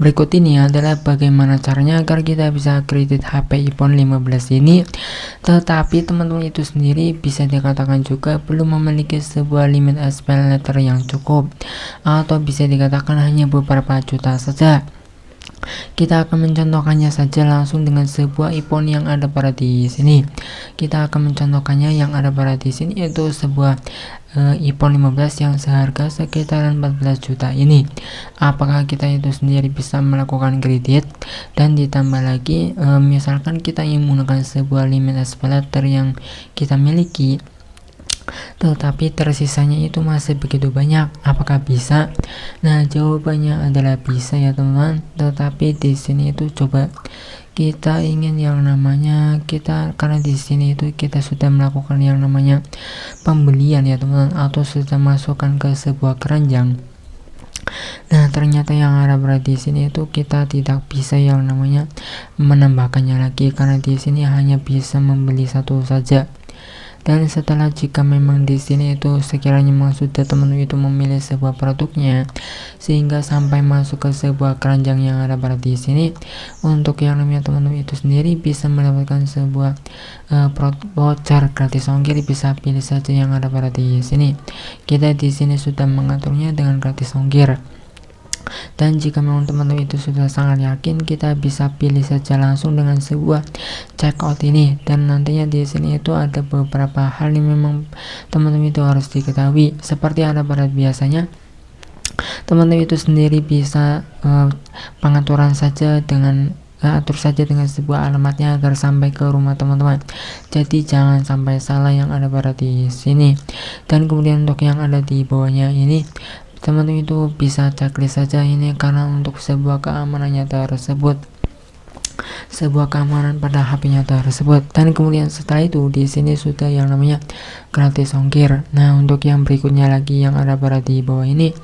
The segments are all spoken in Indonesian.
Berikut ini adalah bagaimana caranya agar kita bisa kredit HP iPhone 15 ini. Tetapi teman-teman itu sendiri bisa dikatakan juga belum memiliki sebuah limit pay later yang cukup, atau bisa dikatakan hanya beberapa juta saja. Kita akan mencontohkannya saja langsung dengan sebuah iPhone yang ada pada di sini. Kita akan mencontohkannya yang ada pada di sini, yaitu sebuah iPhone 15 yang seharga sekitaran 14 juta ini. Apakah kita itu sendiri bisa melakukan kredit? Dan ditambah lagi misalkan kita ingin menggunakan sebuah limit pay later yang kita miliki, tetapi tersisanya itu masih begitu banyak. Apakah bisa? Nah, jawabannya adalah bisa ya teman-teman. Tetapi di sini itu coba kita ingin yang namanya karena di sini itu kita sudah melakukan yang namanya pembelian ya teman-teman, atau sudah masukkan ke sebuah keranjang. Nah, ternyata yang ada di sini itu kita tidak bisa yang namanya menambahkannya lagi, karena di sini hanya bisa membeli satu saja. Dan setelah jika memang di sini itu sekiranya memang sudah teman-teman itu memilih sebuah produknya sehingga sampai masuk ke sebuah keranjang yang ada pada di sini, untuk yang namanya teman-teman itu sendiri bisa mendapatkan sebuah voucher gratis ongkir, bisa pilih saja yang ada pada di sini. Kita di sini sudah mengaturnya dengan gratis ongkir. Dan jika memang teman-teman itu sudah sangat yakin, kita bisa pilih saja langsung dengan sebuah checkout ini. Dan nantinya di sini itu ada beberapa hal yang memang teman-teman itu harus diketahui. Seperti ada pada biasanya, teman-teman itu sendiri bisa pengaturan saja dengan atur saja dengan sebuah alamatnya agar sampai ke rumah teman-teman. Jadi jangan sampai salah yang ada pada di sini. Dan kemudian untuk yang ada di bawahnya ini, teman-teman itu bisa checklist saja ini, karena untuk sebuah keamanannya tersebut, sebuah keamanan pada HP-nya tersebut. Dan kemudian setelah itu di sini sudah yang namanya gratis ongkir. Nah, untuk yang berikutnya lagi yang ada pada di bawah ini,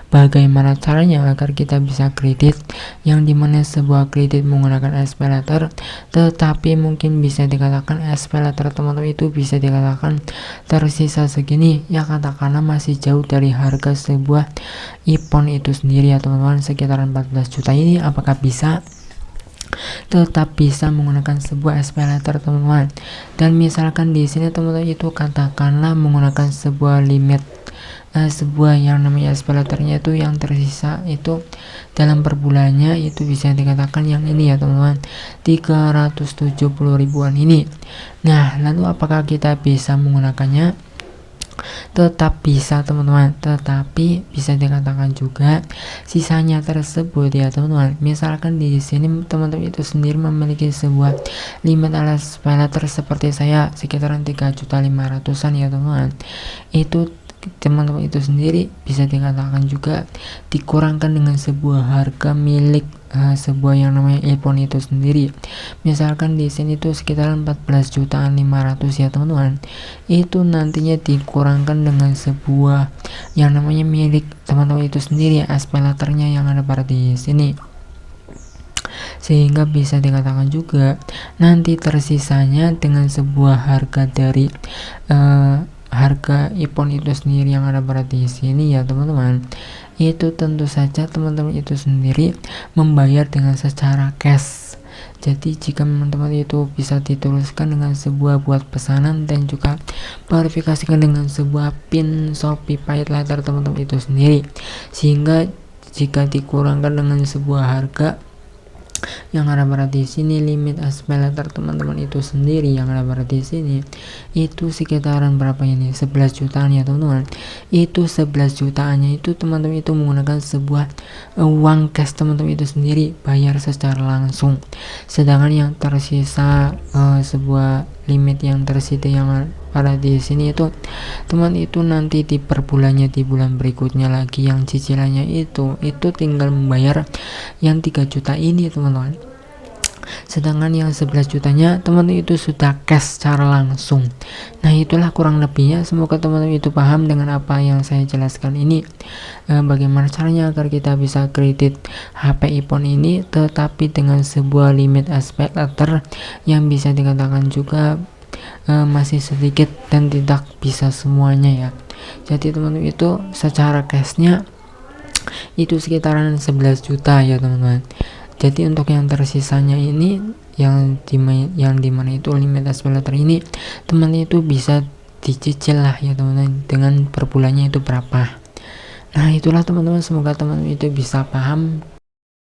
bagaimana caranya agar kita bisa kredit, yang dimana sebuah kredit menggunakan pay later, tetapi mungkin bisa dikatakan pay later teman-teman itu bisa dikatakan tersisa segini ya, katakanlah masih jauh dari harga sebuah iPhone itu sendiri ya teman-teman, sekitaran 14 juta ini. Apakah bisa? Tetap bisa menggunakan sebuah pay later teman-teman. Dan misalkan di sini teman-teman itu katakanlah menggunakan sebuah limit sebuah yang namanya pay laternya itu yang tersisa itu dalam per bulannya itu bisa dikatakan yang ini ya teman-teman, 370 ribuan ini. Nah, lalu apakah kita bisa menggunakannya? Tetap bisa teman-teman, tetapi bisa dikatakan juga sisanya tersebut ya teman-teman. Misalkan di sini teman-teman itu sendiri memiliki sebuah limit pay later seperti saya sekitaran 3.500.000-an ya teman-teman. Itu teman-teman itu sendiri bisa dikatakan juga dikurangkan dengan sebuah harga milik sebuah yang namanya iPhone itu sendiri. Misalkan di sini tuh sekitaran 14.500.000 ya teman-teman. Itu nantinya dikurangkan dengan sebuah yang namanya milik teman-teman itu sendiri, pay laternya yang ada pada di sini. Sehingga bisa dikatakan juga nanti tersisanya dengan sebuah harga dari harga iPhone itu sendiri yang ada pada di sini ya teman-teman. Itu tentu saja teman-teman itu sendiri membayar dengan secara cash. Jadi jika teman-teman itu bisa dituliskan dengan sebuah buat pesanan dan juga verifikasikan dengan sebuah pin Shopee Pay Later teman-teman itu sendiri, sehingga jika dikurangkan dengan sebuah harga yang ada pada di sini, limit pay later teman-teman itu sendiri yang ada pada di sini itu sekitaran berapa ini, 11 jutaan ya teman-teman. Itu 11 jutaannya itu teman-teman itu menggunakan sebuah uang cash teman-teman itu sendiri, bayar secara langsung. Sedangkan yang tersisa sebuah limit yang tersisa yang pada di sini itu teman itu nanti di per bulannya, di bulan berikutnya lagi yang cicilannya itu tinggal membayar yang 3 juta ini teman-teman. Sedangkan yang 11 jutanya teman-teman itu sudah cash secara langsung. Nah, itulah kurang lebihnya. Semoga teman-teman itu paham dengan apa yang saya jelaskan ini. Bagaimana caranya agar kita bisa kredit HP iPhone ini tetapi dengan sebuah limit pay later yang bisa dikatakan juga masih sedikit dan tidak bisa semuanya ya. Jadi teman-teman itu secara cashnya itu sekitaran 11 juta ya teman-teman. Jadi untuk yang tersisanya ini yang dimana itu limit SP letter ini teman itu bisa dicicil lah ya teman-teman, dengan per bulannya itu berapa. Nah itulah teman-teman, semoga teman-teman itu bisa paham